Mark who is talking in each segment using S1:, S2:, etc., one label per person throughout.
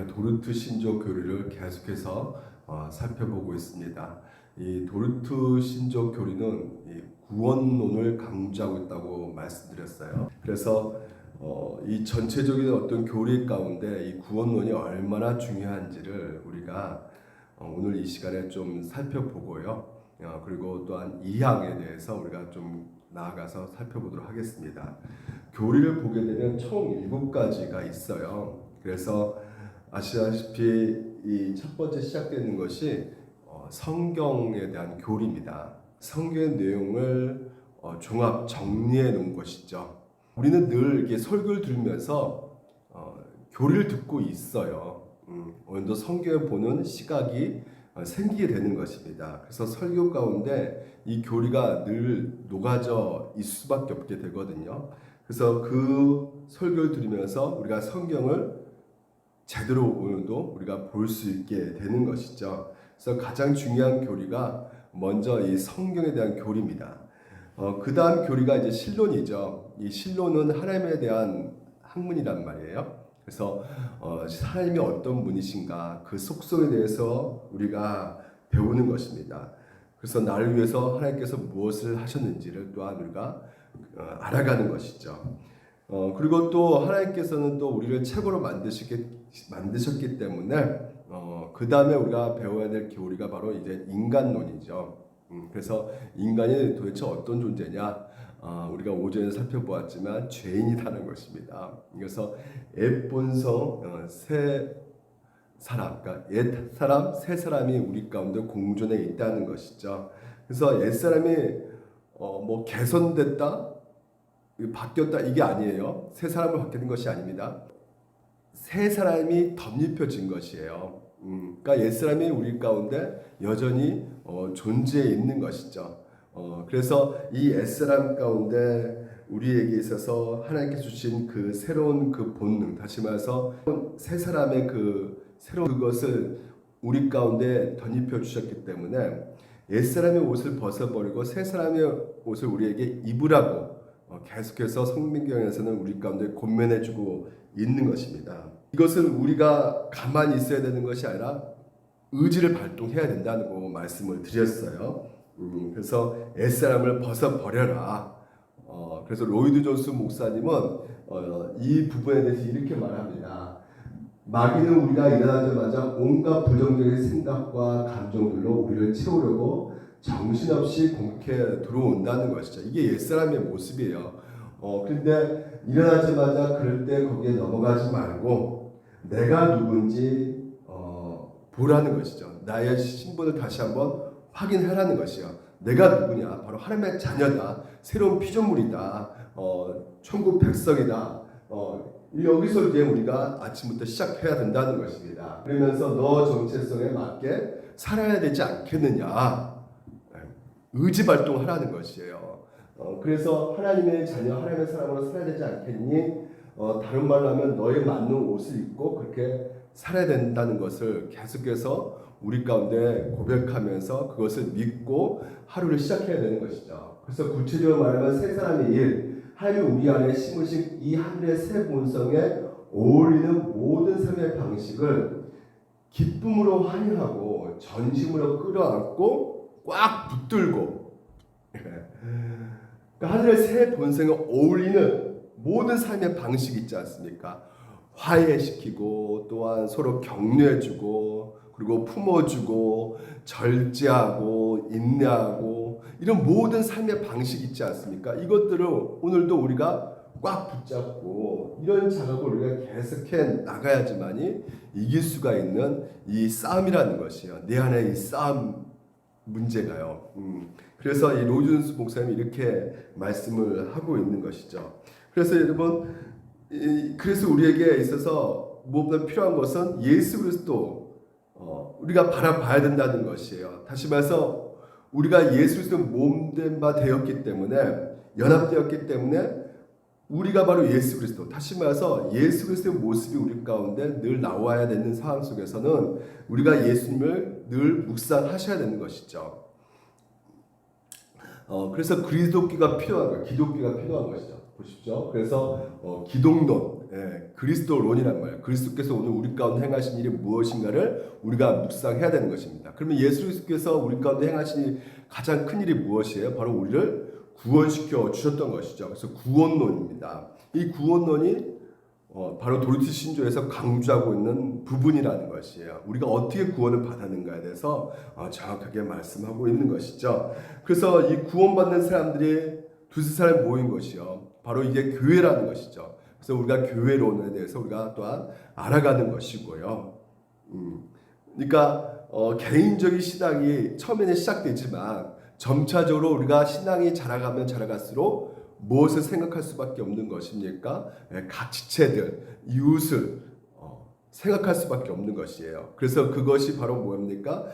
S1: 도르트 신조 교리를 계속해서 살펴보고 있습니다. 이 도르트 신조 교리는 이 구원론을 강조하고 있다고 말씀드렸어요. 그래서 이 전체적인 어떤 교리 가운데 이 구원론이 얼마나 중요한지를 우리가 오늘 이 시간에 좀 살펴보고요. 그리고 또한 이항에 대해서 우리가 좀 나아가서 살펴보도록 하겠습니다. 교리를 보게 되면 총 7가지가 있어요. 그래서 아시다시피 이 첫 번째 시작되는 것이 성경에 대한 교리입니다. 성경의 내용을 종합 정리해 놓은 것이죠. 우리는 늘 이렇게 설교를 들으면서 교리를 듣고 있어요. 오늘도 성경을 보는 시각이 생기게 되는 것입니다. 그래서 설교 가운데 이 교리가 늘 녹아져 있을 수밖에 없게 되거든요. 그래서 그 설교를 들으면서 우리가 성경을 제대로 오늘도 우리가 볼 수 있게 되는 것이죠. 그래서 가장 중요한 교리가 먼저 이 성경에 대한 교리입니다. 그 다음 교리가 이제 신론이죠. 이 신론은 하나님에 대한 학문이란 말이에요. 그래서 하나님이 어떤 분이신가 그 속성에 대해서 우리가 배우는 것입니다. 그래서 나를 위해서 하나님께서 무엇을 하셨는지를 또한 우리가 알아가는 것이죠. 그리고 또 하나님께서는 또 우리를 최고로 만드셨기 때문에 그 다음에 우리가 배워야 될 교리가 바로 이제 인간론이죠. 그래서 인간이 도대체 어떤 존재냐? 우리가 오전에 살펴보았지만 죄인이라는 것입니다. 그래서 옛 본성 새 사람, 그러니까 옛 사람, 새 사람이 우리 가운데 공존해 있다는 것이죠. 그래서 옛 사람이 뭐 개선됐다, 바뀌었다 이게 아니에요. 새 사람을 바뀌는 것이 아닙니다. 새 사람이 덧입혀진 것이에요. 그러니까 옛 사람이 우리 가운데 여전히 존재해 있는 것이죠. 그래서 이 옛사람 가운데 우리에게 있어서 하나님께서 주신 그 새로운 그 본능, 다시 말해서 새 사람의 그 새로운 그것을 우리 가운데 덧입혀 주셨기 때문에 옛사람의 옷을 벗어버리고 새 사람의 옷을 우리에게 입으라고 계속해서 성경에서는 우리 가운데 권면해주고 있는 것입니다. 이것은 우리가 가만히 있어야 되는 것이 아니라 의지를 발동해야 된다고 말씀을 드렸어요. 그래서 옛사람을 벗어버려라. 그래서 로이드 존스 목사님은 이 부분에 대해서 이렇게 말합니다. 마귀는 우리가 일어나자마자 온갖 부정적인 생각과 감정들로 우리를 채우려고 정신없이 공격해 들어온다는 것이죠. 이게 옛사람의 모습이에요. 그런데 일어나자마자 그럴 때 거기에 넘어가지 말고 내가 누군지 보라는 것이죠. 나의 신분을 다시 한번 확인하라는 것이요. 내가 누구냐? 바로 하나님의 자녀다. 새로운 피조물이다. 천국 백성이다. 여기서 이제 우리가 아침부터 시작해야 된다는 것입니다. 그러면서 너 정체성에 맞게 살아야 되지 않겠느냐? 의지 발동하라는 것이에요. 그래서 하나님의 자녀, 하나님의 사람으로 살아야 되지 않겠니? 다른 말로 하면 너에 맞는 옷을 입고 그렇게 살아야 된다는 것을 계속해서 우리 가운데 고백하면서 그것을 믿고 하루를 시작해야 되는 것이죠. 그래서 구체적으로 말하면 새 사람의 일, 하나님이 우리 안에 심으신 이 하늘의 새 본성에 어울리는 모든 삶의 방식을 기쁨으로 환영하고 전심으로 끌어안고 꽉 붙들고 그러니까 하늘의 새 본성에 어울리는 모든 삶의 방식이 있지 않습니까? 화해시키고 또한 서로 격려해주고 그리고 품어주고 절제하고 인내하고 이런 모든 삶의 방식이 있지 않습니까? 이것들을 오늘도 우리가 꽉 붙잡고 이런 작업을 우리가 계속해 나가야지만이 이길 수가 있는 이 싸움이라는 것이에요. 내 안에 이 싸움 문제가요. 그래서 이 로이드 목사님이 이렇게 말씀을 하고 있는 것이죠. 그래서 여러분, 그래서 우리에게 있어서 무엇보다 필요한 것은 예수 그리스도 우리가 바라봐야 된다는 것이에요. 다시 말해서 우리가 예수 그리스도 몸된 바 되었기 때문에 연합되었기 때문에 우리가 바로 예수 그리스도, 다시 말해서 예수 그리스도의 모습이 우리 가운데 늘 나와야 되는 상황 속에서는 우리가 예수님을 늘 묵상하셔야 되는 것이죠. 그래서 그리스도교가 필요한 거예요. 기독교가 필요한 것이죠. 보십시오. 그래서 기독론, 그리스도론이란 말이에요. 그리스도께서 오늘 우리 가운데 행하신 일이 무엇인가를 우리가 묵상해야 되는 것입니다. 그러면 예수 그리스도께서 우리 가운데 행하신 일, 가장 큰 일이 무엇이에요? 바로 우리를 구원시켜 주셨던 것이죠. 그래서 구원론입니다. 이 구원론이 바로 도리트 신조에서 강조하고 있는 부분이라는 것이에요. 우리가 어떻게 구원을 받았는가에 대해서 정확하게 말씀하고 있는 것이죠. 그래서 이 구원받는 사람들이 두세 사람 모인 것이요. 바로 이게 교회라는 것이죠. 그래서 우리가 교회론에 대해서 우리가 또한 알아가는 것이고요. 그러니까 개인적인 신앙이 처음에는 시작되지만 점차적으로 우리가 신앙이 자라가면 자라갈수록 무엇을 생각할 수밖에 없는 것입니까? 각 지체들, 이웃을 생각할 수밖에 없는 것이에요. 그래서 그것이 바로 뭡니까?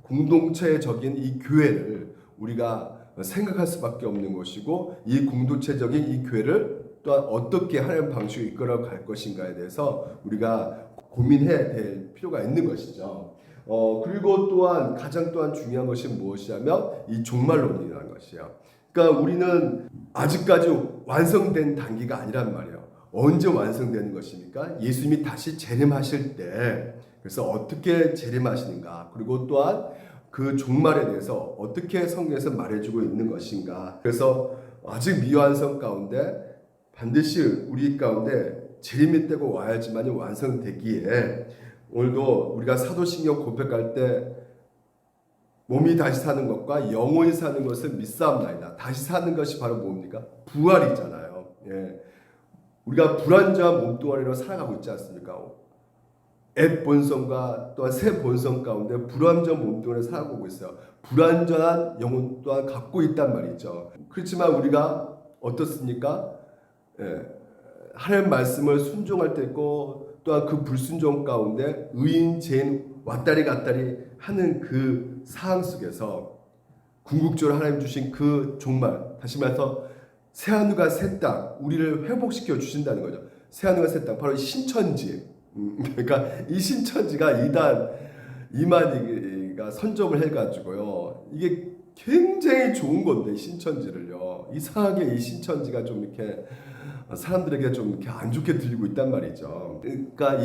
S1: 공동체적인 이 교회를 우리가 생각할 수밖에 없는 것이고, 이 공동체적인 이 교회를 또한 어떻게 하는 방식으로 이끌어 갈 것인가에 대해서 우리가 고민해야 될 필요가 있는 것이죠. 그리고 또한 가장 또한 중요한 것이 무엇이냐면 이 종말론이라는 것이에요. 그러니까 우리는 아직까지 완성된 단계가 아니란 말이에요. 언제 완성되는 것입니까? 예수님이 다시 재림하실 때, 그래서 어떻게 재림하시는가, 그리고 또한 그 종말에 대해서 어떻게 성경에서 말해주고 있는 것인가. 그래서 아직 미완성 가운데 반드시 우리 가운데 재림이 때고 와야지만 완성되기에, 오늘도 우리가 사도신경 고백할 때 몸이 다시 사는 것과 영혼이 사는 것을 믿사옵나이다. 다시 사는 것이 바로 뭡니까? 부활이잖아요. 우리가 불완전한 몸뚱아리로 살아가고 있지 않습니까? 옛 본성과 또한 새 본성 가운데 불완전 몸뚱아리로 살아가고 있어요. 불완전한 영혼 또한 갖고 있단 말이죠. 그렇지만 우리가 어떻습니까? 하나님 말씀을 순종할 때 있고, 또한 그 불순종 가운데 의인 죄인 왔다리 갔다리 하는 그 상황 속에서 궁극적으로 하나님 주신 그 종말, 다시 말해서 새하늘과 새 땅, 우리를 회복시켜 주신다는 거죠. 새하늘과 새 땅, 바로 신천지. 그러니까 이 신천지가 이만희가 선점을 해가지고요. 이게 굉장히 좋은 건데, 신천지를요. 이상하게 이 신천지가 좀 이렇게 사람들에게 좀 이렇게 안 좋게 들리고 있단 말이죠. 그러니까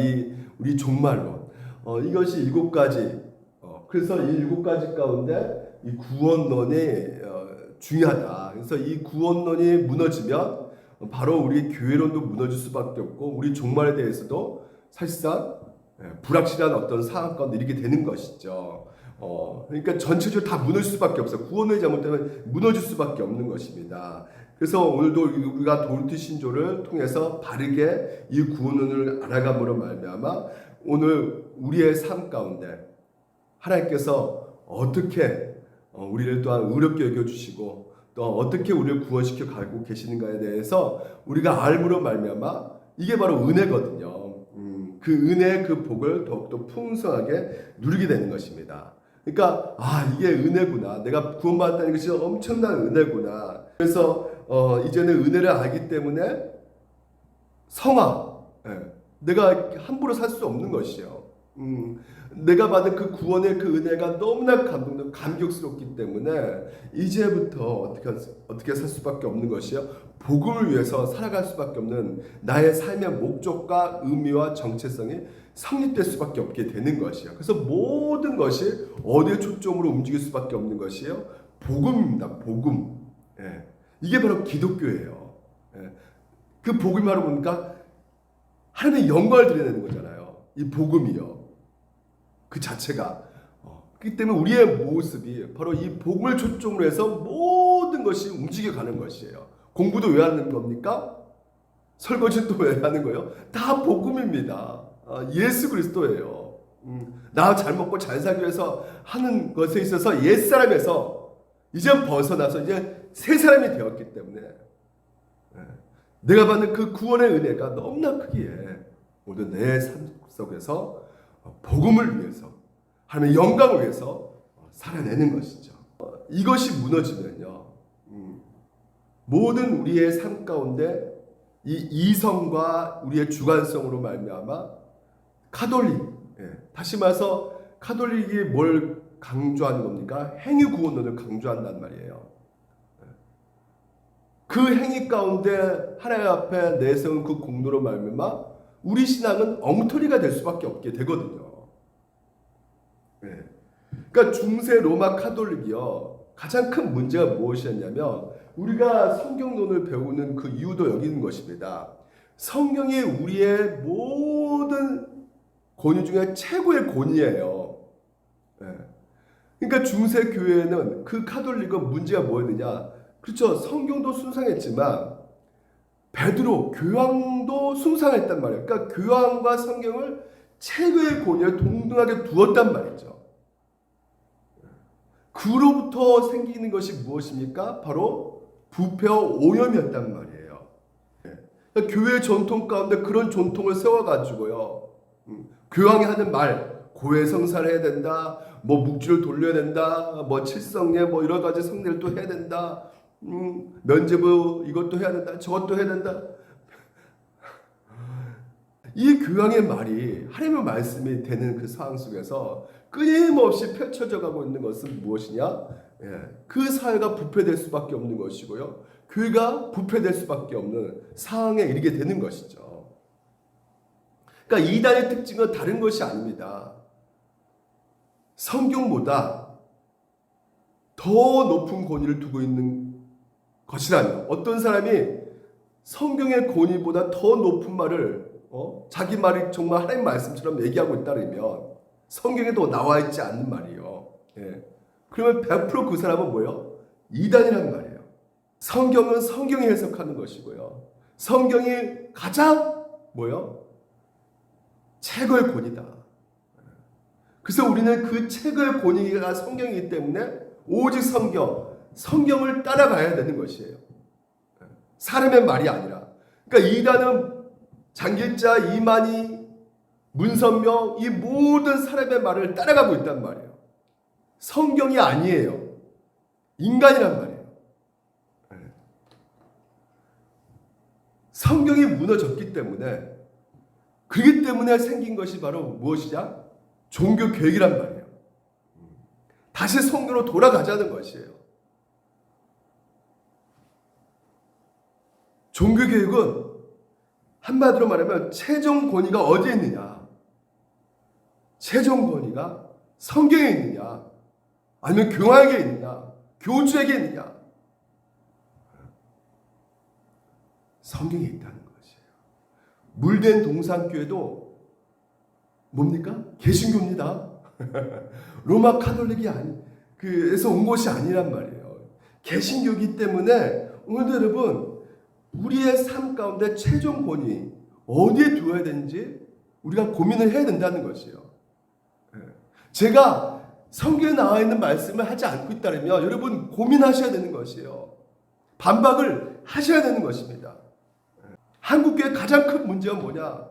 S1: 우리 종말론, 이것이 7가지. 그래서 이 7가지 가운데 이 구원론이 중요하다. 그래서 이 구원론이 무너지면 바로 우리 교회론도 무너질 수밖에 없고, 우리 종말에 대해서도 사실상 불확실한 어떤 상황 가운데 이렇게 되는 것이죠. 그러니까 전체적으로 다 무너질 수밖에 없어요. 구원론이 잘못되면 무너질 수밖에 없는 것입니다. 그래서 오늘도 우리가 도리트 신조를 통해서 바르게 이 구원론을 알아감으로 말미암아 오늘 우리의 삶 가운데 하나님께서 어떻게 우리를 또한 의롭게 여겨주시고 또 어떻게 우리를 구원시켜 가고 계시는가에 대해서 우리가 알므로 말미암아 이게 바로 은혜거든요. 그 은혜의 그 복을 더욱더 풍성하게 누리게 되는 것입니다. 그러니까 이게 은혜구나. 내가 구원받았다는 것이 엄청난 은혜구나. 그래서 이제는 은혜를 알기 때문에 성화, 내가 함부로 살 수 없는 것이요. 내가 받은 그 구원의 그 은혜가 너무나 감격스럽기 때문에 이제부터 어떻게 살 수밖에 없는 것이요. 복음을 위해서 살아갈 수밖에 없는 나의 삶의 목적과 의미와 정체성이 성립될 수밖에 없게 되는 것이요. 그래서 모든 것이 어디에 초점으로 움직일 수밖에 없는 것이요. 복음입니다. 복음. 이게 바로 기독교예요. 그 복음이 바로 뭡니까? 하나님의 영광을 드러내는 거잖아요. 이 복음이요. 그 자체가. 그렇기 때문에 우리의 모습이 바로 이 복음을 초점으로 해서 모든 것이 움직여가는 것이에요. 공부도 왜 하는 겁니까? 설거지는 또 왜 하는 거예요? 다 복음입니다. 예수 그리스도예요. 나 잘 먹고 잘 살기 위해서 하는 것에 있어서 옛사람에서 이제 벗어나서 이제 새 사람이 되었기 때문에 내가 받는 그 구원의 은혜가 너무나 크기에 모두 내 삶 속에서 복음을 위해서 하나님의 영광을 위해서 살아내는 것이죠. 이것이 무너지면요, 모든 우리의 삶 가운데 이 이성과 우리의 주관성으로 말미암아 카톨릭, 다시 말해서 카톨릭이 뭘 강조하는 겁니까? 행위 구원론을 강조한단 말이에요. 그 행위 가운데 하나님 앞에 내세운 그 공로로 말미암아 우리 신앙은 엉터리가 될 수밖에 없게 되거든요. 네. 그러니까 중세 로마 카톨릭이요, 가장 큰 문제가 무엇이었냐면 우리가 성경론을 배우는 그 이유도 여기 있는 것입니다. 성경이 우리의 모든 권위 중에 최고의 권위예요. 네. 그러니까 중세 교회는, 그 카톨릭은 문제가 뭐였느냐? 그렇죠. 성경도 숭상했지만 베드로 교황도 숭상했단 말이에요. 그러니까 교황과 성경을 최고의 권위에 동등하게 두었단 말이죠. 그로부터 생기는 것이 무엇입니까? 바로 부패와 오염이었단 말이에요. 그러니까 교회 전통 가운데 그런 전통을 세워가지고요, 교황이 하는 말, 고해성사를 해야 된다, 뭐 묵주를 돌려야 된다, 뭐 칠성례, 뭐 여러 가지 성례를 또 해야 된다, 면죄부 이것도 해야 된다, 저것도 해야 된다. 이 교황의 말이 하나님의 말씀이 되는 그 상황 속에서 끊임없이 펼쳐져 가고 있는 것은 무엇이냐? 그 사회가 부패될 수밖에 없는 것이고요, 교회가 부패될 수밖에 없는 상황에 이르게 되는 것이죠. 그러니까 이단의 특징은 다른 것이 아닙니다. 성경보다 더 높은 권위를 두고 있는 것이라면, 어떤 사람이 성경의 권위보다 더 높은 말을 자기 말이 정말 하나님 말씀처럼 얘기하고 있다면 성경에도 나와 있지 않는 말이에요. 그러면 100% 그 사람은 뭐예요? 이단이란 말이에요. 성경은 성경이 해석하는 것이고요, 성경이 가장 뭐예요? 최고의 권위다. 그래서 우리는 그 최고의 권위가 성경이기 때문에 오직 성경을 따라가야 되는 것이에요. 사람의 말이 아니라. 그러니까 이단은 장길자, 이만희, 문선명, 이 모든 사람의 말을 따라가고 있단 말이에요. 성경이 아니에요. 인간이란 말이에요. 성경이 무너졌기 때문에, 그렇기 때문에 생긴 것이 바로 무엇이냐? 종교 개혁이란 말이에요. 다시 성경으로 돌아가자는 것이에요. 종교 개혁은 한마디로 말하면 최종 권위가 어디에 있느냐? 최종 권위가 성경에 있느냐? 아니면 교황에게 있느냐? 교주에게 있느냐? 성경에 있다는 것이에요. 물된 동산교회도 뭡니까? 개신교입니다. 로마 카톨릭이 그래서 온 것이 아니란 말이에요. 개신교이기 때문에 오늘도 여러분, 우리의 삶 가운데 최종 권위 어디에 두어야 되는지 우리가 고민을 해야 된다는 것이에요. 제가 성경에 나와 있는 말씀을 하지 않고 있다면 여러분 고민하셔야 되는 것이에요. 반박을 하셔야 되는 것입니다. 한국교회 가장 큰 문제가 뭐냐?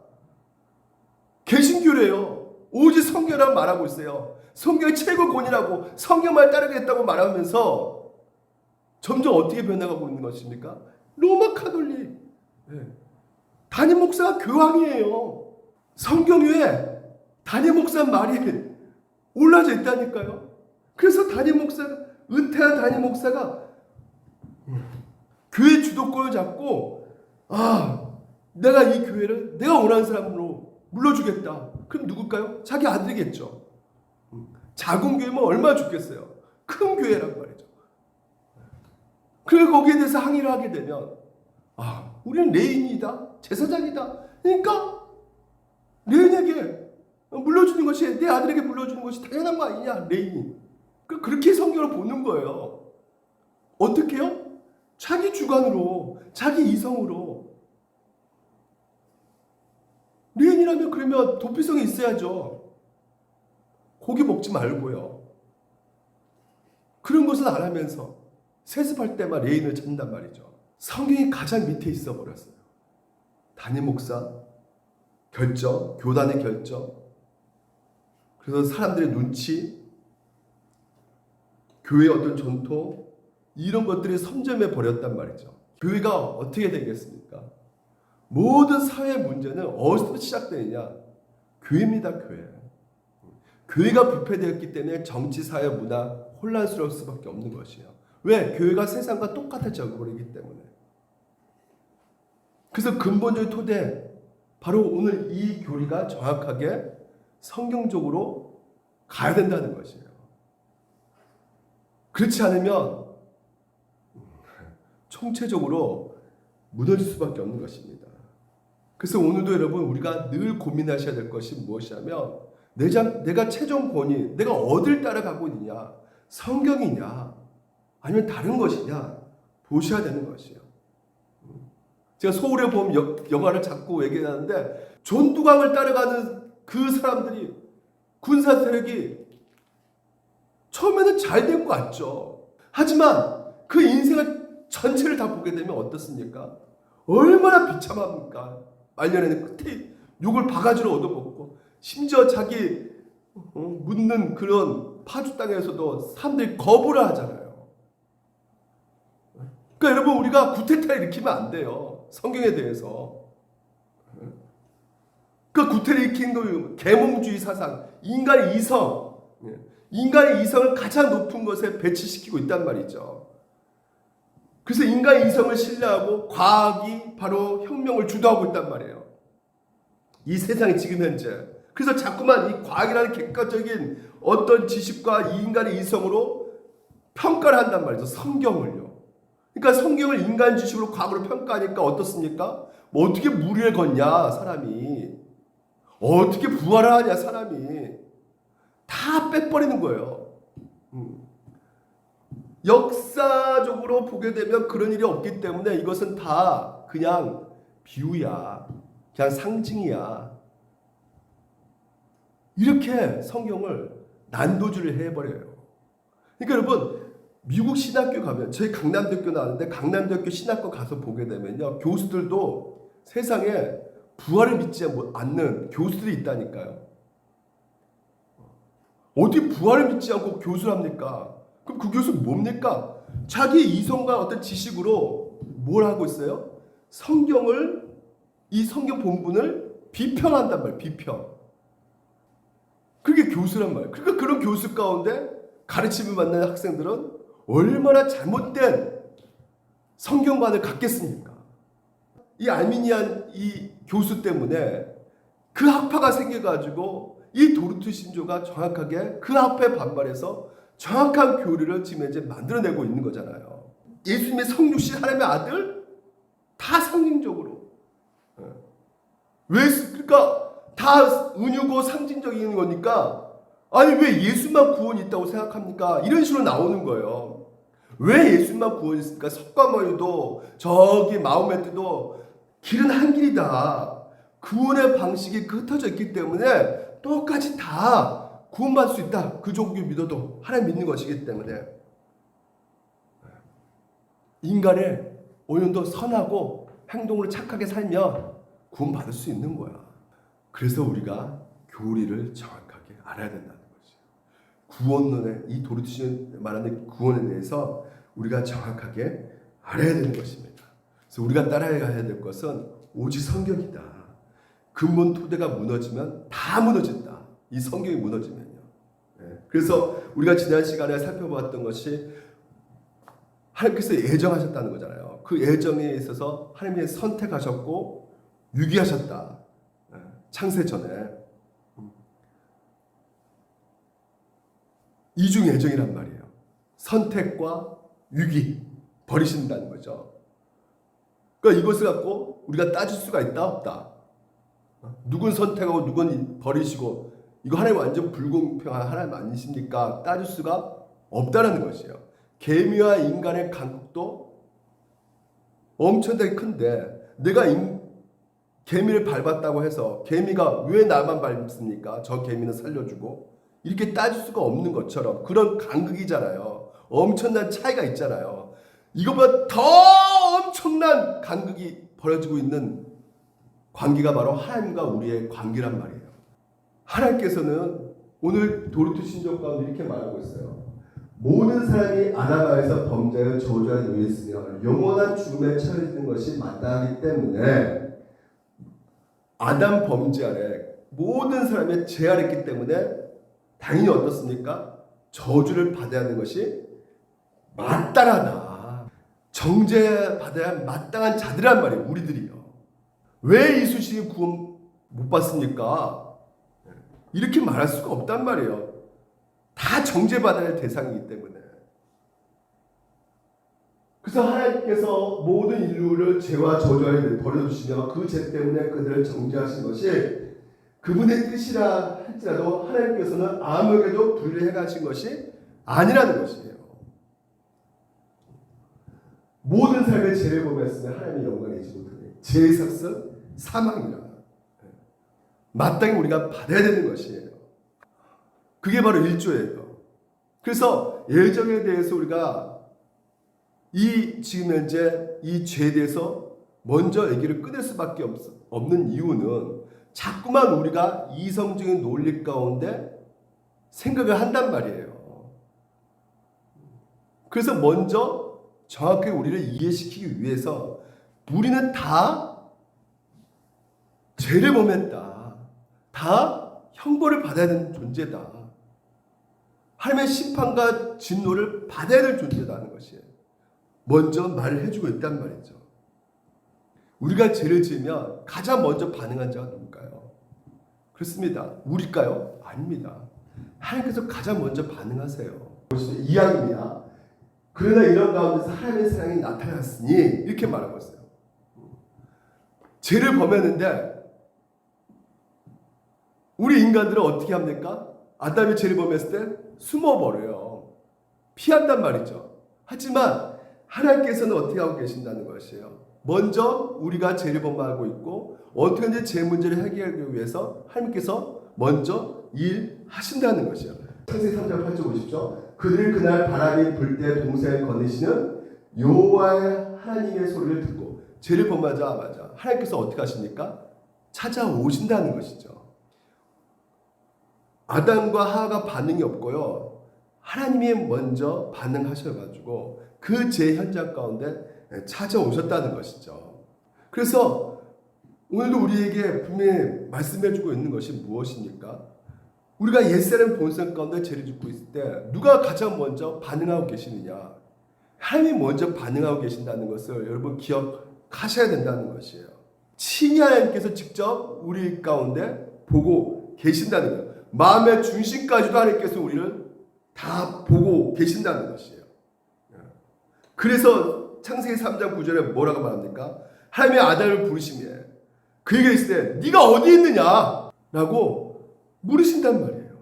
S1: 개신교래요. 오직 성경이라고 말하고 있어요. 성경이 최고 권위라고, 성경만 따르겠다고 말하면서 점점 어떻게 변해가고 있는 것입니까? 로마 카톨릭, 담임 목사가 교황이에요. 성경 위에 담임 목사 말이 올라져 있다니까요. 그래서 은퇴한 담임 목사가 교회 주도권을 잡고, 내가 이 교회를 내가 원하는 사람으로 물러주겠다. 그럼 누굴까요? 자기 아들이겠죠. 작은 교회면 얼마나 좋겠어요. 큰 교회란 말이죠. 그리고 거기에 대해서 항의를 하게 되면, 우리는 레인이다, 제사장이다. 그러니까 레인에게 물려주는 것이, 내 아들에게 물려주는 것이 당연한 거 아니냐, 레인이. 그렇게 성경을 보는 거예요. 어떻게요? 자기 주관으로, 자기 이성으로. 레인이라면 그러면 도피성이 있어야죠. 고기 먹지 말고요. 그런 것은 안 하면서 세습할 때만 레인을 찾는단 말이죠. 성경이 가장 밑에 있어 버렸어요. 담임 목사 결정, 교단의 결정, 그래서 사람들의 눈치, 교회의 어떤 전통, 이런 것들이 선점해 버렸단 말이죠. 교회가 어떻게 되겠습니까? 모든 사회 문제는 어디서 시작되느냐? 교회입니다, 교회. 교회가 부패되었기 때문에 정치, 사회, 문화 혼란스러울 수밖에 없는 것이에요. 왜? 교회가 세상과 똑같아져 버리기 때문에. 그래서 근본적인 토대, 바로 오늘 이 교리가 정확하게 성경적으로 가야 된다는 것이에요. 그렇지 않으면 총체적으로 무너질 수밖에 없는 것입니다. 그래서 오늘도 여러분 우리가 늘 고민하셔야 될 것이 무엇이냐면 내가 최종 권위, 내가 어딜 따라가고 있느냐, 성경이냐 아니면 다른 것이냐 보셔야 되는 것이에요. 제가 서울에 보면 영화를 자꾸 얘기하는데 전두광을 따라가는 그 사람들이 군사 세력이 처음에는 잘 된 것 같죠. 하지만 그 인생을 전체를 다 보게 되면 어떻습니까? 얼마나 비참합니까? 말년에는 끝에 욕을 바가지로 얻어먹고 심지어 자기 묻는 그런 파주 땅에서도 사람들이 거부를 하잖아요. 그러니까 여러분 우리가 구태타를 일으키면 안 돼요. 성경에 대해서. 그 구태를 일으킨 그 계몽주의 사상, 인간의 이성을 가장 높은 것에 배치시키고 있단 말이죠. 그래서 인간의 이성을 신뢰하고 과학이 바로 혁명을 주도하고 있단 말이에요. 이 세상이 지금 현재. 그래서 자꾸만 이 과학이라는 객관적인 어떤 지식과 이 인간의 이성으로 평가를 한단 말이죠. 성경을요. 그러니까 성경을 인간 지식으로 과학으로 평가하니까 어떻습니까? 뭐 어떻게 무리를 걷냐 사람이. 어떻게 부활을 하냐 사람이. 다 빼버리는 거예요. 역사적으로 보게 되면 그런 일이 없기 때문에 이것은 다 그냥 비유야. 그냥 상징이야. 이렇게 성경을 난도질을 해버려요. 그러니까 여러분 미국 신학교 가면 저희 강남대학교 나왔는데 강남대학교 신학교 가서 보게 되면요. 교수들도 세상에 부활을 믿지 않는 교수들이 있다니까요. 어디 부활을 믿지 않고 교수를 합니까? 그럼 그 교수 뭡니까? 자기 이성과 어떤 지식으로 뭘 하고 있어요? 이 성경 본문을 비평한단 말이에요. 비평. 그게 교수란 말이에요. 그러니까 그런 교수 가운데 가르침을 받는 학생들은 얼마나 잘못된 성경관을 갖겠습니까? 이 알미니안 이 교수 때문에 그 학파가 생겨가지고 이 도르트 신조가 정확하게 그 학파에 반발해서 정확한 교리를 지금 이제 만들어내고 있는 거잖아요. 예수님의 성육신 하나님의 아들 다 상징적으로. 그러니까 다 은유고 상징적인 거니까 아니 왜 예수만 구원이 있다고 생각합니까? 이런 식으로 나오는 거예요. 왜 예수만 구원이 있습니까? 석가모니도 저기 마호메트도 길은 한 길이다. 구원의 방식이 흩어져 있기 때문에 똑같이 다 구원받을 수 있다. 그 종교 믿어도 하나님 믿는 것이기 때문에 인간의 오늘도 선하고 행동으로 착하게 살면 구원받을 수 있는 거야. 그래서 우리가 교리를 정확하게 알아야 된다는 거죠. 구원론의 이 도르트신이 말하는 구원에 대해서 우리가 정확하게 알아야 되는 것입니다. 그래서 우리가 따라가야 될 것은 오직 성경이다. 근본 토대가 무너지면 다 무너진다. 이 성경이 무너지면요. 그래서 우리가 지난 시간에 살펴보았던 것이 하나님께서 예정하셨다는 거잖아요. 그 예정에 있어서 하나님이 선택하셨고 유기하셨다. 창세 전에. 이중 예정이란 말이에요. 선택과 유기 버리신다는 거죠. 그러니까 이것을 갖고 우리가 따질 수가 있다 없다. 누군 선택하고 누군 버리시고 이거 하나님 완전 불공평한 하나님 아니십니까? 따질 수가 없다는 것이에요. 개미와 인간의 간극도 엄청나게 큰데 내가 개미를 밟았다고 해서 개미가 왜 나만 밟습니까? 저 개미는 살려주고 이렇게 따질 수가 없는 것처럼 그런 간극이잖아요. 엄청난 차이가 있잖아요. 이것보다 더 엄청난 간극이 벌어지고 있는 관계가 바로 하나님과 우리의 관계란 말이에요. 하나님께서는 오늘 도르트 신조 가운데 이렇게 말하고 있어요. 모든 사람이 아담아에서 범죄하여 저주하에 놓였으며 영원한 죽음에 처해지는 것이 마땅하기 때문에 아담 범죄 아래 모든 사람이 죄아랬기 때문에 당연히 어떻습니까? 저주를 받아야 하는 것이 마땅하다. 정죄 받아야 마땅한 자들란 말이에요. 우리들이요. 왜 이쑤시개 구원 못 받습니까? 이렇게 말할 수가 없단 말이에요. 다 정죄받아야 할 대상이기 때문에. 그래서 하나님께서 모든 인류를 죄와 저주에 버려주시며 그 죄 때문에 그들을 정죄하신 것이 그분의 뜻이라 할지라도 하나님께서는 아무에게도 불의를 행하신 것이 아니라는 것이에요. 모든 삶의 죄를 범했으면 하나님의 영광을 잊지 못하니 죄의 삭은 사망이라. 마땅히 우리가 받아야 되는 것이에요. 그게 바로 일조예요. 그래서 예정에 대해서 우리가 지금 현재 이 죄에 대해서 먼저 얘기를 끊을 수밖에 없는 이유는 자꾸만 우리가 이성적인 논리 가운데 생각을 한단 말이에요. 그래서 먼저 정확하게 우리를 이해시키기 위해서 우리는 다 죄를 범했다. 다 형벌을 받아야 되는 존재다. 하나님의 심판과 진노를 받아야 될 존재다는 것이에요. 먼저 말을 해주고 있단 말이죠. 우리가 죄를 지으면 가장 먼저 반응한 자가 누굴까요? 그렇습니다. 우리일까요? 아닙니다. 하나님께서 가장 먼저 반응하세요. 이야기입니다. 그러나 이런 가운데서 하나님의 사랑이 나타났으니 이렇게 말하고 있어요. 죄를 범했는데 우리 인간들은 어떻게 합니까? 아담이 죄를 범했을 때 숨어버려요. 피한단 말이죠. 하지만 하나님께서는 어떻게 하고 계신다는 것이에요. 먼저 우리가 죄를 범하고 있고 어떻게든지 죄 문제를 해결하기 위해서 하나님께서 먼저 일하신다는 것이에요. 창세기 3장 8절 보십시오. 그들 그날 바람이 불 때 동산을 거니시는 여호와의 하나님의 소리를 듣고 죄를 범하자마자 하나님께서 어떻게 하십니까? 찾아오신다는 것이죠. 아담과 하와가 반응이 없고요. 하나님이 먼저 반응하셔가지고 그 죄 현장 가운데 찾아오셨다는 것이죠. 그래서 오늘도 우리에게 분명히 말씀해주고 있는 것이 무엇입니까? 우리가 옛사람 본성 가운데 죄를 짓고 있을 때 누가 가장 먼저 반응하고 계시느냐? 하나님이 먼저 반응하고 계신다는 것을 여러분 기억하셔야 된다는 것이에요. 친히 하나님께서 직접 우리 가운데 보고 계신다는 거예요. 마음의 중심까지도 하나님께서 우리를 다 보고 계신다는 것이에요. 그래서 창세기 3장 9절에 뭐라고 말합니까? 하나님이 아담을 부르시며 그에게 있을 때 네가 어디 있느냐? 라고 물으신단 말이에요.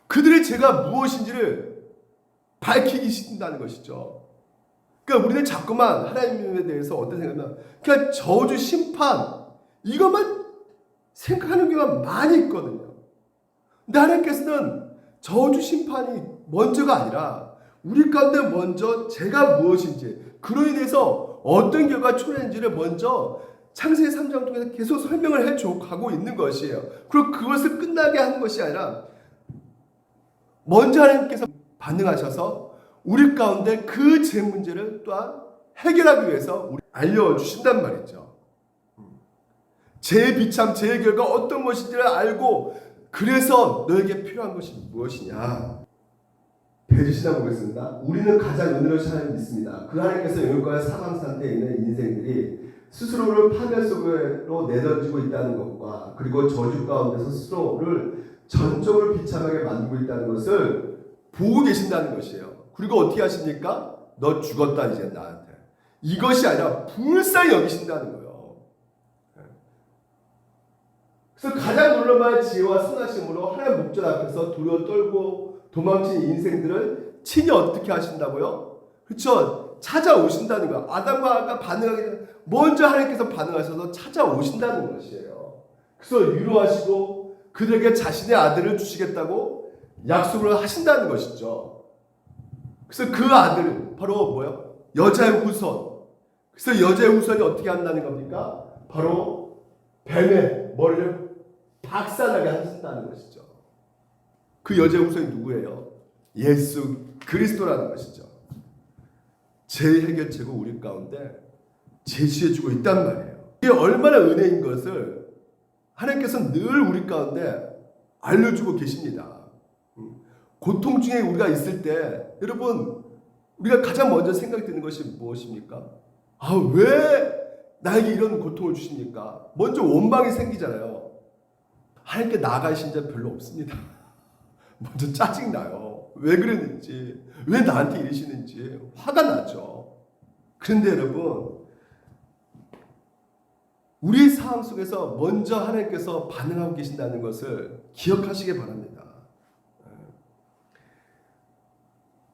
S1: 그들의 죄가 무엇인지를 밝히기 신다는 것이죠. 그러니까 우리는 자꾸만 하나님에 대해서 어떤 생각이냐면 그냥 저주, 심판 이것만 생각하는 경우가 많이 있거든요. 근데 하나님께서는 저주, 심판이 먼저가 아니라 우리 가운데 먼저 죄가 무엇인지 그로 인해서 어떤 결과가 초래했는지를 먼저 창세기 3장 통해서 계속 설명을 해줘 가고 있는 것이에요. 그리고 그것을 끝나게 하는 것이 아니라 먼저 하나님께서 반응하셔서 우리 가운데 그 죄 문제를 또한 해결하기 위해서 알려주신단 말이죠. 죄의 비참, 죄의 결과 어떤 것인지를 알고 그래서 너에게 필요한 것이 무엇이냐? 배주시나 보겠습니다. 우리는 가장 은혜로우신 하나님 믿습니다. 그 하나님께서 영역과 사망 상태에 있는 인생들이 스스로를 파멸 속으로 내던지고 있다는 것과 그리고 저주 가운데서 스스로를 전적으로 비참하게 만들고 있다는 것을 보고 계신다는 것이에요. 그리고 어떻게 하십니까? 너 죽었다 이제 나한테. 이것이 아니라 불쌍히 여기신다는 거예요. 그래서 가장 놀라운 지혜와 선하심으로 하나님의 목전 앞에서 두려워 떨고 도망친 인생들을 친히 어떻게 하신다고요? 그렇죠. 찾아오신다는 거예요. 아담과 하와가 반응하기 전에 먼저 하나님께서 반응하셔서 찾아오신다는 것이에요. 그래서 위로하시고 그들에게 자신의 아들을 주시겠다고 약속을 하신다는 것이죠. 그래서 그 아들 바로 뭐요? 여자의 후손. 그래서 여자의 후손이 어떻게 한다는 겁니까? 바로 뱀의 머리를 박살나게 하신다는 것이죠. 그 여자의 후손이 누구예요? 예수 그리스도라는 것이죠. 죄 해결책을 우리 가운데 제시해주고 있단 말이에요. 이게 얼마나 은혜인 것을 하나님께서 늘 우리 가운데 알려주고 계십니다. 고통 중에 우리가 있을 때 여러분 우리가 가장 먼저 생각이 드는 것이 무엇입니까? 아, 왜 나에게 이런 고통을 주십니까? 먼저 원망이 생기잖아요. 하나님께 나아가신 자 별로 없습니다. 먼저 짜증나요. 왜 그랬는지, 왜 나한테 이러시는지 화가 나죠. 그런데 여러분, 우리 상황 속에서 먼저 하나님께서 반응하고 계신다는 것을 기억하시기 바랍니다.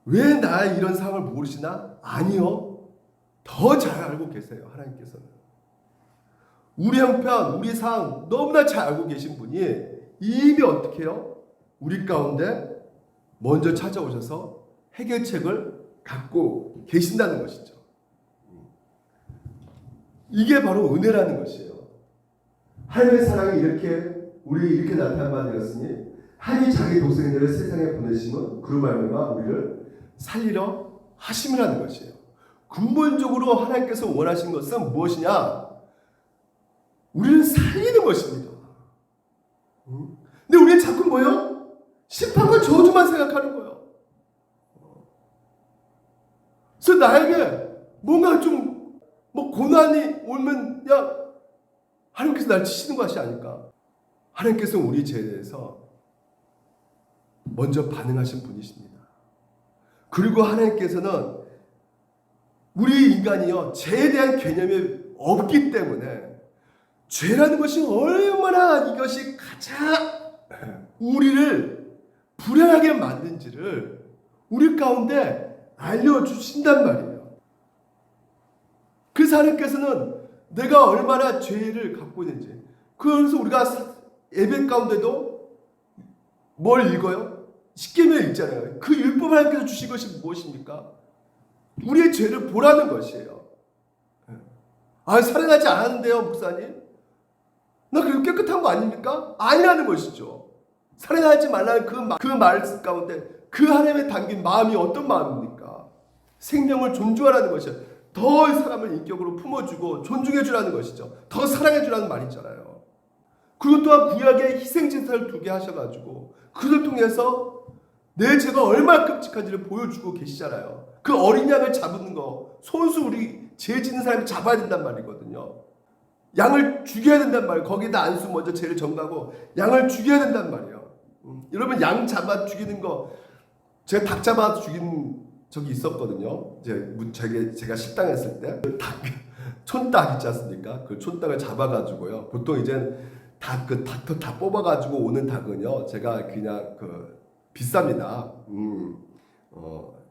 S1: 왜 나의 이런 상황을 모르시나? 아니요. 더 잘 알고 계세요. 하나님께서는. 우리 형편, 우리 상황 너무나 잘 알고 계신 분이 이미 어떻게 해요? 우리 가운데 먼저 찾아오셔서 해결책을 갖고 계신다는 것이죠. 이게 바로 은혜라는 것이에요. 하나님의 사랑이 이렇게 나타난 바 되었으니 하나님이 자기 독생자를 세상에 보내심은 그로 말미암아 우리를 살리려 하심이라는 것이에요. 근본적으로 하나님께서 원하신 것은 무엇이냐? 우리를 살리는 것입니다. 근데 우리는 자꾸 뭐예요? 심판과 저주만 생각하는 거예요. 그래서 나에게 뭔가 좀 고난이 오면 하나님께서 날 치시는 것이 아닐까? 하나님께서 우리 죄에 대해서 먼저 반응하신 분이십니다. 그리고 하나님께서는 우리 인간이요, 죄에 대한 개념이 없기 때문에 죄라는 것이 얼마나 이것이 가장 우리를 불행하게 만든지를 우리 가운데 알려주신단 말이에요. 그래서 하나님께서는 내가 얼마나 죄를 갖고 있는지, 그래서 우리가 예배 가운데도 뭘 읽어요? 십계명 읽잖아요. 그 율법 하나님께서 주신 것이 무엇입니까? 우리의 죄를 보라는 것이에요. 살인하지 않았는데요, 목사님? 나 그리고 깨끗한 거 아닙니까? 아니라는 것이죠. 살인하지 말라는 그 말씀 가운데 그 하나님의 담긴 마음이 어떤 마음입니까? 생명을 존중하라는 것이에요. 더 사람을 인격으로 품어주고 존중해주라는 것이죠. 더 사랑해주라는 말이잖아요. 그리고 또한 구약에 희생제사를 2개 하셔가지고 그를 통해서 내 죄가 얼마나 끔찍한지를 보여주고 계시잖아요. 그 어린 양을 잡는 거, 손수 우리 죄 짓는 사람이 잡아야 된단 말이거든요. 양을 죽여야 된단 말이에요. 거기다 안수 먼저 죄를 전가하고 양을 죽여야 된단 말이에요. 여러분, 양 잡아 죽이는 거, 제가 닭 잡아 죽인 적이 있었거든요. 제가 식당했을 때 촌닭 있지 않습니까? 그 촌닭을 잡아가지고요. 보통 이제 닭 다 뽑아가지고 오는 닭은요, 제가 그냥 비쌉니다.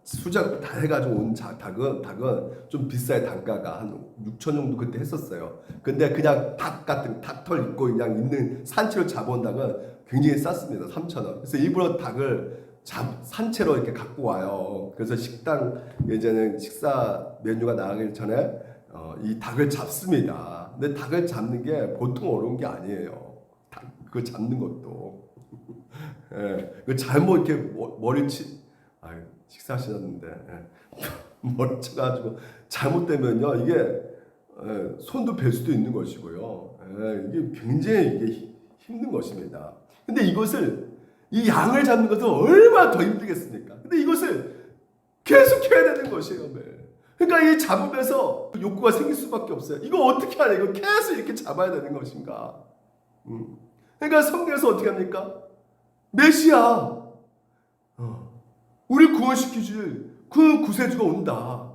S1: 수작 다 해가지고 온 닭은 좀 비싸요. 단가가 한 6천 정도 그때 했었어요. 근데 그냥 닭 같은 닭털 있고 그냥 있는 산채로 잡아온 닭은 굉장히 쌌습니다. 3,000원. 그래서 일부러 닭을 산채로 이렇게 갖고 와요. 그래서 식당 예전에 식사 메뉴가 나가기 전에 이 닭을 잡습니다. 근데 닭을 잡는 게 보통 어려운 게 아니에요. 그거 잡는 것도. 예, 잘못 이렇게 식사하셨는데 머리 쳐가지고 잘못되면요, 이게 손도 벨 수도 있는 것이고요. 이게 굉장히 힘든 것입니다. 근데 이 양을 잡는 것은 얼마나 더 힘들겠습니까? 근데 이것을 계속 해야 되는 것이에요. 그러니까 이 잡으면서 욕구가 생길 수밖에 없어요. 이거 어떻게 하냐? 이거 계속 이렇게 잡아야 되는 것인가? 그러니까 성경에서 어떻게 합니까? 메시아, 우리 구원시키줄 그 구세주가 온다.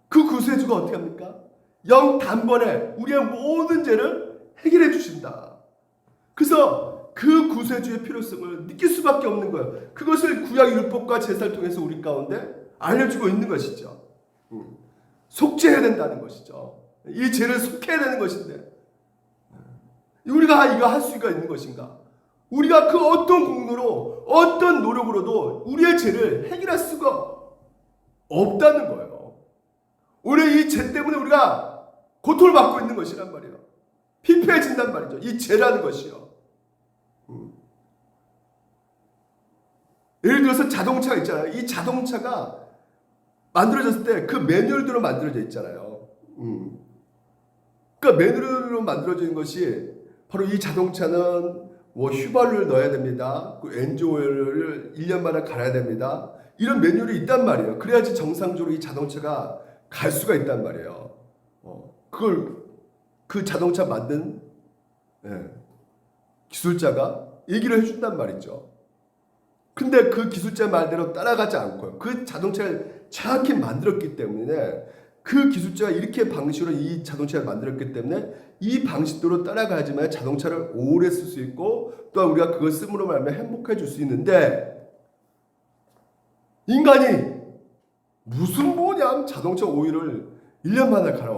S1: 그 구세주가 어떻게 합니까? 영 단번에 우리의 모든 죄를 해결해 주신다. 그래서 그 구세주의 필요성을 느낄 수밖에 없는 거예요. 그것을 구약 율법과 제사를 통해서 우리 가운데 알려주고 있는 것이죠. 속죄해야 된다는 것이죠. 이 죄를 속해야 되는 것인데 우리가 이거 할 수가 있는 것인가? 우리가 그 어떤 공로로 어떤 노력으로도 우리의 죄를 해결할 수가 없다는 거예요. 오히려 이 죄 때문에 우리가 고통을 받고 있는 것이란 말이에요. 피폐해진단 말이죠. 이 죄라는 것이요. 예를 들어서 자동차가 있잖아요. 이 자동차가 만들어졌을 때 그 매뉴얼대로 만들어져 있잖아요. 그러니까 매뉴얼로 만들어진 것이 바로 이 자동차는 휘발유를 넣어야 됩니다. 그 엔진 오일을 1년마다 갈아야 됩니다. 이런 매뉴얼이 있단 말이에요. 그래야지 정상적으로 이 자동차가 갈 수가 있단 말이에요. 그걸 그 자동차 만든 기술자가 얘기를 해준단 말이죠. 근데 그 기술자 말대로 따라가지 않고요. 그 자동차를 정확히 만들었기 때문에 그 기술자가 이렇게 방식으로 이 자동차를 만들었기 때문에 이 방식대로 따라가야지만 자동차를 오래 쓸 수 있고 또한 우리가 그걸 쓰므로 말하면 행복해질 수 있는데 인간이 무슨 뭐냐 자동차 오일을 1년 만에 갈아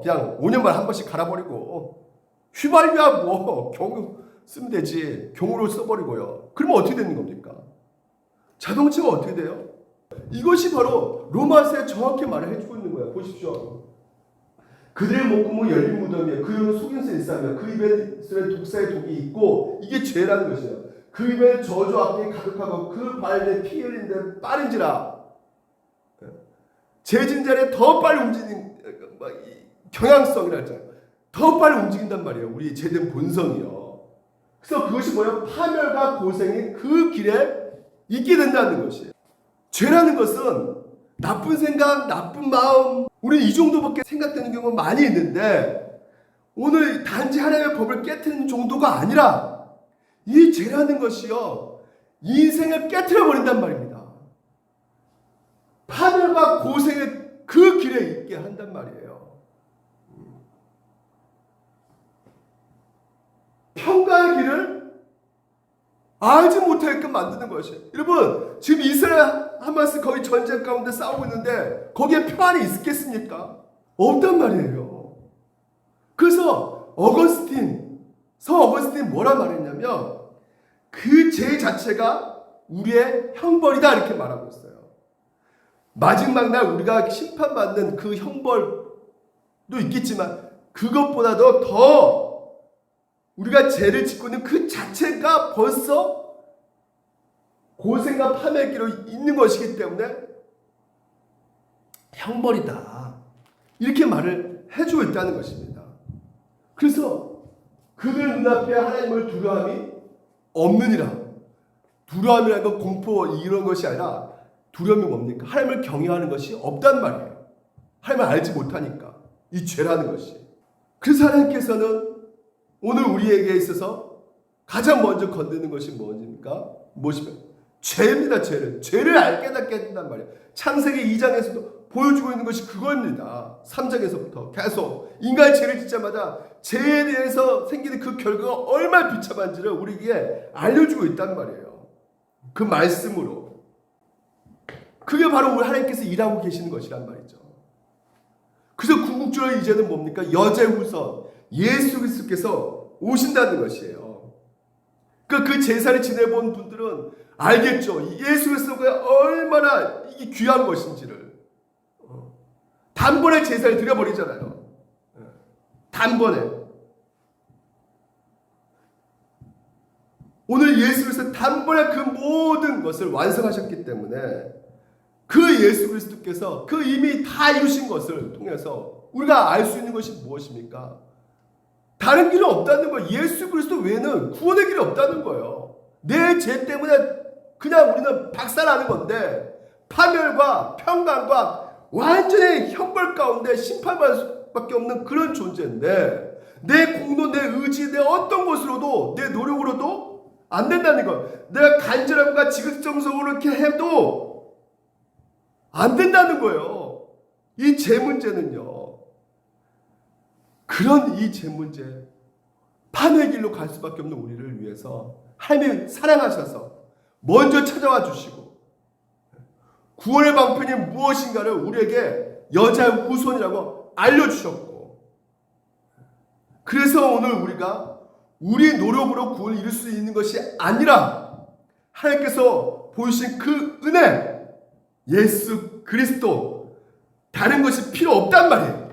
S1: 그냥 5년 만에 한 번씩 갈아버리고 휘발유야 뭐 경유 쓰면 되지 경유로 써버리고요. 그러면 어떻게 되는 겁니까? 자동차가 어떻게 돼요? 이것이 바로 로마서에 정확히 말을 해주고 있는 거예요. 보십시오. 그들의 목구멍은 열린 무덤이에요. 그 입은 속임수 일사하며 그 입에 독사의 독이 있고 이게 죄라는 것이에요. 그 입에 저주 악이 가득하고 그 발에 피 흘린 데 빠른지라 재진자에 더 빨리 움직이는 경향성이라 했잖아요. 더 빨리 움직인단 말이에요. 우리 죄된 본성이요. 그래서 그것이 뭐예요? 파멸과 고생이 그 길에 있게 된다는 것이에요. 죄라는 것은 나쁜 생각, 나쁜 마음 우리는 이 정도밖에 생각되는 경우가 많이 있는데 오늘 단지 하나님의 법을 깨트리는 정도가 아니라 이 죄라는 것이요 인생을 깨트려 버린단 말입니다. 파멸과 고생의 그 길에 있게 한단 말이에요. 평강의 길을 알지 못하게끔 만드는 것이에요. 여러분 지금 이스라엘 하마스 거의 전쟁 가운데 싸우고 있는데 거기에 평안이 있겠습니까? 없단 말이에요. 그래서 성 어거스틴 뭐라 말했냐면 그 죄 자체가 우리의 형벌이다 이렇게 말하고 있어요. 마지막 날 우리가 심판받는 그 형벌도 있겠지만 그것보다도 더 우리가 죄를 짓고 있는 그 자체가 벌써 고생과 파멸의 길로 있는 것이기 때문에 형벌이다. 이렇게 말을 해주고 있다는 것입니다. 그래서 그들 눈앞에 하나님을 두려움이 없느니라. 두려움이라는 건 공포 이런 것이 아니라 두려움이 뭡니까? 하나님을 경외하는 것이 없단 말이에요. 하나님을 알지 못하니까. 이 죄라는 것이. 그래서 하나님께서는 오늘 우리에게 있어서 가장 먼저 건드는 것이 무엇입니까? 죄입니다. 죄를 알게 닫게 된단 말이에요. 창세기 2장에서도 보여주고 있는 것이 그겁니다. 3장에서부터 계속 인간이 죄를 짓자마자 죄에 대해서 생기는 그 결과가 얼마나 비참한지를 우리에게 알려주고 있단 말이에요. 그 말씀으로. 그게 바로 우리 하나님께서 일하고 계시는 것이란 말이죠. 그래서 궁극적으로 이제는 뭡니까? 여자의 후손 예수 그리스도께서 오신다는 것이에요. 그 제사를 지내본 분들은 알겠죠. 예수 그리스도가 얼마나 이게 귀한 것인지를. 단번에 제사를 드려버리잖아요. 단번에. 오늘 예수 그리스도 단번에 그 모든 것을 완성하셨기 때문에 그 예수 그리스도께서 그 이미 다 이루신 것을 통해서 우리가 알 수 있는 것이 무엇입니까? 다른 길은 없다는 거예요. 예수 그리스도 외에는 구원의 길이 없다는 거예요. 내 죄 때문에 그냥 우리는 박살나는 건데 파멸과 평강과 완전히 형벌 가운데 심판받을 수밖에 없는 그런 존재인데 내 공로, 내 의지, 내 어떤 것으로도 내 노력으로도 안 된다는 거예요. 내가 간절함과 지극정성으로 이렇게 해도 안 된다는 거예요. 이 죄 문제는요. 그런 이 죄 문제, 판의 길로 갈 수밖에 없는 우리를 위해서 하나님이 사랑하셔서 먼저 찾아와 주시고 구원의 방편이 무엇인가를 우리에게 여자의 후손이라고 알려주셨고 그래서 오늘 우리가 우리 노력으로 구원을 이룰 수 있는 것이 아니라 하나님께서 보이신 그 은혜 예수 그리스도 다른 것이 필요 없단 말이에요.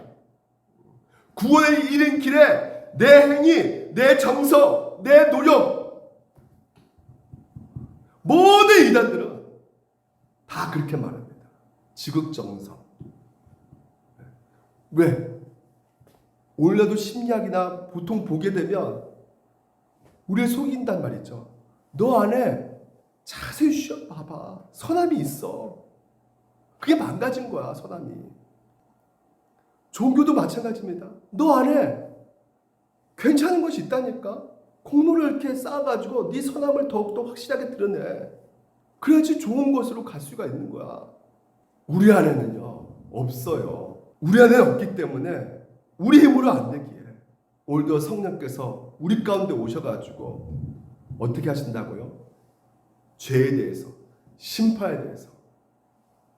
S1: 구원을 이른 길에 내 행위, 내 정성, 내 노력 모든 이단들은 다 그렇게 말합니다. 지극정성. 왜? 오늘날도 심리학이나 보통 보게 되면 우리를 속인단 말이죠. 너 안에 자세히 쉬어 봐봐. 선함이 있어. 그게 망가진 거야, 선함이. 종교도 마찬가지입니다. 너 안에 괜찮은 것이 있다니까. 공로를 이렇게 쌓아가지고 네 선함을 더욱더 확실하게 드러내. 그래야지 좋은 곳으로 갈 수가 있는 거야. 우리 안에는요, 없어요. 우리 안에 없기 때문에 우리 힘으로 안 되기에 오늘도 성령께서 우리 가운데 오셔가지고 어떻게 하신다고요? 죄에 대해서, 심판에 대해서,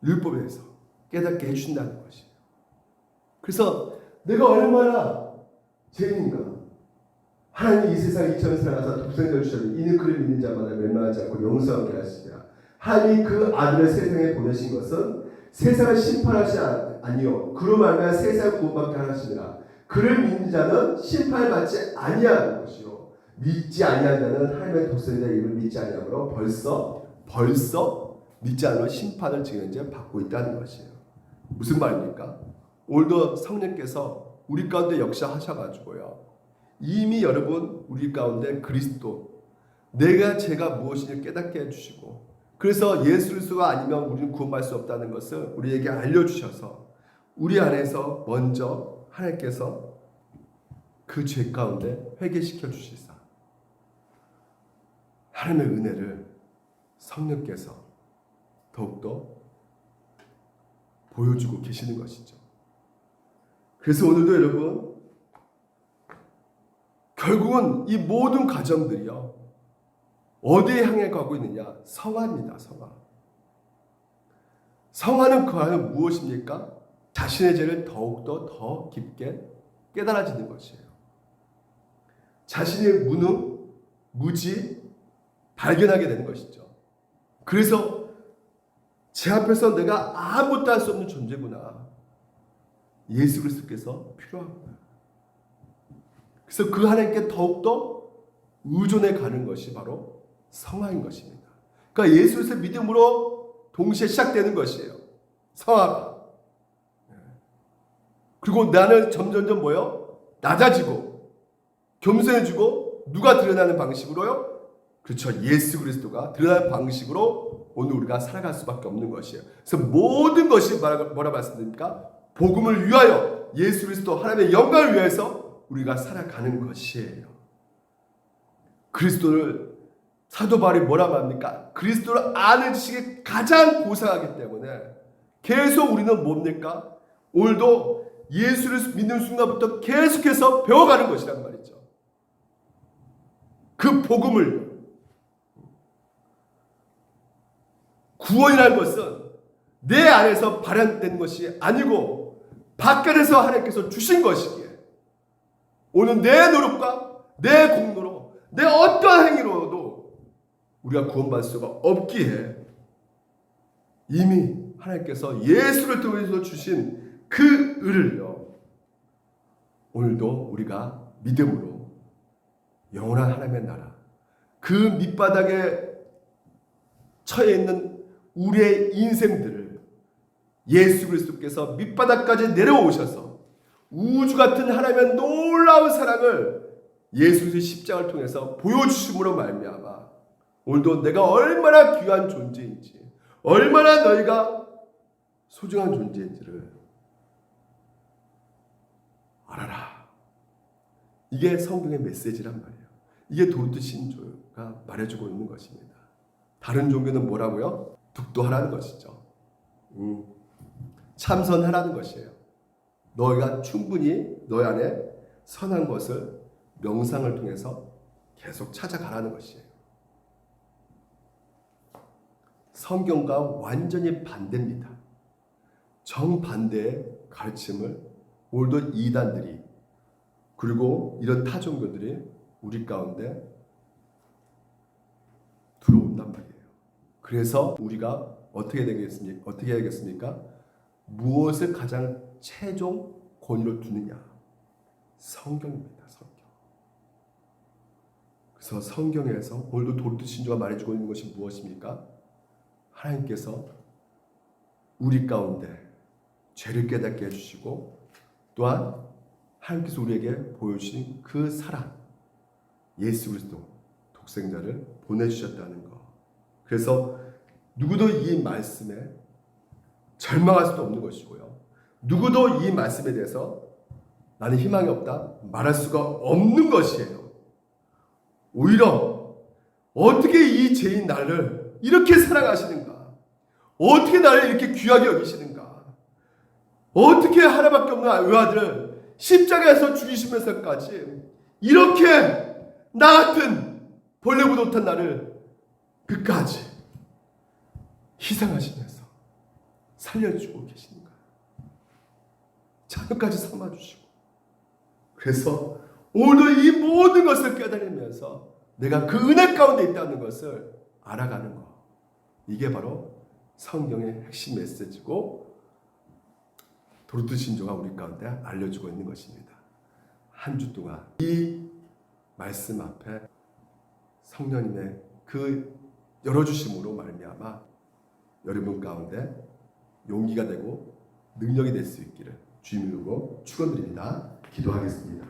S1: 율법에 대해서 깨닫게 해주신다는 것이에요. 그래서 내가 얼마나 죄인인가. 하나님이 이 세상 이처럼 살아서 독생자를 주셨는데 이는 그를 믿는 자마다 멸망하지 않고 영생하게 하시리라. 하나님이 그 아들을 세상에 보내신 것은 세상을 심판하시 아니요 그로 말미암아 세상을 구원받게 하시니라. 그를 믿는 자는 심판을 받지 아니하는 것이요 믿지 아니하는 자는 하나님의 독생자 이름을 믿지 아니하므로 벌써 믿지 않으면 심판을 지금 이제 받고 있다는 것이에요. 무슨 말입니까? 오늘도 성령께서 우리 가운데 역사하셔가지고요. 이미 여러분 우리 가운데 그리스도 제가 무엇인지 깨닫게 해주시고 그래서 예수 그리스도가 아니면 우리는 구원받을 수 없다는 것을 우리에게 알려주셔서 우리 안에서 먼저 하나님께서 그 죄 가운데 회개시켜 주시사 하나님의 은혜를 성령께서 더욱더 보여주고 계시는 것이죠. 그래서 오늘도 여러분 결국은 이 모든 과정들이요 어디에 향해 가고 있느냐? 성화입니다. 성화는 과연 무엇입니까? 자신의 죄를 더욱더 더 깊게 깨달아지는 것이에요. 자신의 무능, 무지 발견하게 되는 것이죠. 그래서 제 앞에서 내가 아무것도 할 수 없는 존재구나. 예수 그리스도께서 필요하구나. 그래서 그 하나님께 더욱더 의존해 가는 것이 바로 성화인 것입니다. 그러니까 예수 그리스도 믿음으로 동시에 시작되는 것이에요. 성화가. 그리고 나는 점점점 뭐요? 낮아지고 겸손해지고 누가 드러나는 방식으로요? 그렇죠. 예수 그리스도가 드러나는 방식으로 오늘 우리가 살아갈 수밖에 없는 것이에요. 그래서 모든 것이 뭐라 말씀드립니까? 복음을 위하여 예수 그리스도 하나님의 영광을 위해서 우리가 살아가는 것이에요. 그리스도를 사도 바울이 뭐라고 합니까? 그리스도를 아는 지식이 가장 고상하기 때문에 계속 우리는 뭡니까? 오늘도 예수를 믿는 순간부터 계속해서 배워가는 것이란 말이죠. 그 복음을 구원이라는 것은 내 안에서 발현된 것이 아니고 바깥에서 하나님께서 주신 것이기에 오늘 내 노력과 내 공로로 내 어떠한 행위로도 우리가 구원받을 수가 없기에 이미 하나님께서 예수를 통해서 주신 그 을을요 오늘도 우리가 믿음으로 영원한 하나님의 나라 그 밑바닥에 처해 있는 우리의 인생들을 예수 그리스도께서 밑바닥까지 내려오셔서 우주 같은 하나님의 놀라운 사랑을 예수 그리스도의 십자가를 통해서 보여주심으로 말미암아 오늘도 내가 얼마나 귀한 존재인지 얼마나 너희가 소중한 존재인지를 알아라. 이게 성경의 메시지란 말이에요. 이게 도르트 신조가 말해주고 있는 것입니다. 다른 종교는 뭐라고요? 득도하라는 것이죠. 참선하라는 것이에요. 너희가 충분히 너희 안에 선한 것을 명상을 통해서 계속 찾아가라는 것이에요. 성경과 완전히 반대입니다. 정반대의 가르침을 오늘도 이단들이 그리고 이런 타종교들이 우리 가운데 들어온단 말이에요. 그래서 우리가 어떻게 해야겠습니까? 무엇을 가장 최종 권위로 두느냐? 성경입니다. 성경. 그래서 성경에서 오늘도 도르트 신조가 말해주고 있는 것이 무엇입니까? 하나님께서 우리 가운데 죄를 깨닫게 해주시고 또한 하나님께서 우리에게 보여주신 그 사랑 예수 그리스도 독생자를 보내주셨다는 것. 그래서 누구도 이 말씀에 절망할 수도 없는 것이고요. 누구도 이 말씀에 대해서 나는 희망이 없다 말할 수가 없는 것이에요. 오히려 어떻게 이 죄인 나를 이렇게 사랑하시는가? 어떻게 나를 이렇게 귀하게 여기시는가? 어떻게 하나밖에 없는 외아들을 십자가에서 죽이시면서까지 이렇게 나 같은 벌레보다 못한 나를 끝까지 희생하시면서 살려주고 계시는가? 자녀까지 삼아주시고. 그래서 오늘 이 모든 것을 깨달으면서 내가 그 은혜 가운데 있다는 것을 알아가는 것. 이게 바로 성경의 핵심 메시지고 도르트 신조가 우리 가운데 알려주고 있는 것입니다. 한 주 동안 이 말씀 앞에 성령님의 그 열어주심으로 말미암아 여러분 가운데 용기가 되고 능력이 될 수 있기를 주님으로 축원드립니다. 기도하겠습니다.